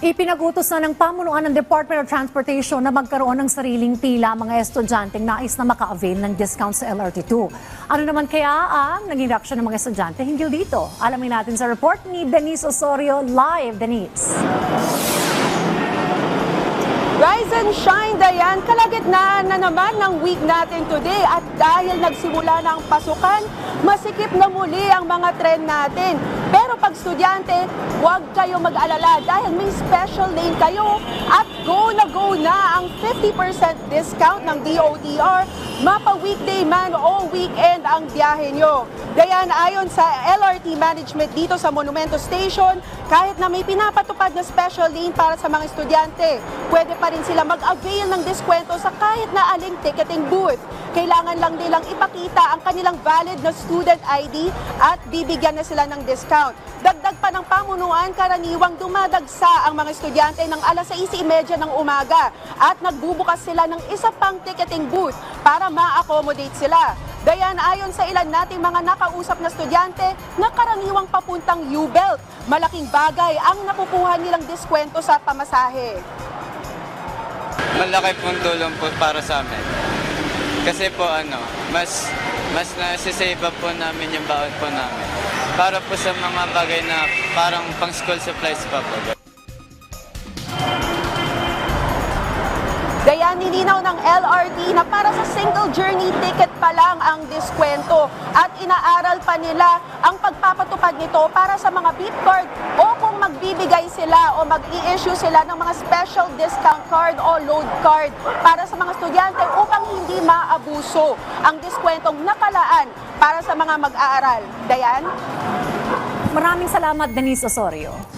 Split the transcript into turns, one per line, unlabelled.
Ipinag-utos na ng pamunuan ng Department of Transportation na magkaroon ng sariling pila mga estudyanteng nais na maka-avail ng discount sa LRT2. Ano naman kaya ang naging reaksyon ng mga estudyante hinggil dito? Alamin natin sa report ni Denise Osorio. Live, Denise.
Rise and shine, Dayan! Kalagitnaan na naman ng week natin today at dahil nagsimula na ang pasukan, masikip na muli ang mga trend natin. Pero pag estudyante, huwag kayo mag-alala dahil may special lane kayo at go na ang 50% discount ng DOTR, mapa weekday man o weekend ang biyahe nyo. Dayan, ayon sa LRT management dito sa Monumento Station, kahit na may pinapatupad na special lane para sa mga estudyante, pwede pa rin sila mag-avail ng diskwento sa kahit na aling ticketing booth. Kailangan lang nilang ipakita ang kanilang valid na student ID at bibigyan na sila ng discount. Dagdag pa ng pamunuan, karaniwang dumadagsa ang mga estudyante ng alas 6:30 ng umaga at nagbubukas sila ng isa pang ticketing booth para ma-accommodate sila. Dayan, ayon sa ilan nating mga nakausap na estudyante na karaniwang papuntang U-Belt, malaking bagay ang nakukuha nilang diskwento sa pamasahe.
Malaki pong tulong po para sa amin. Kasi po mas nasisave up po namin yung baon po namin. Para po sa mga bagay na parang pang school supplies pa po.
Kaya nilinaw ng LRT na para sa single journey ticket pa lang ang diskwento at inaaral pa nila ang pagpapatupad nito para sa mga beep card o kung magbibigay sila o mag-i-issue sila ng mga special discount card o load card para sa mga estudyante upang hindi maabuso ang diskwentong nakalaan para sa mga mag-aaral. Dayan?
Maraming salamat, Denise Osorio.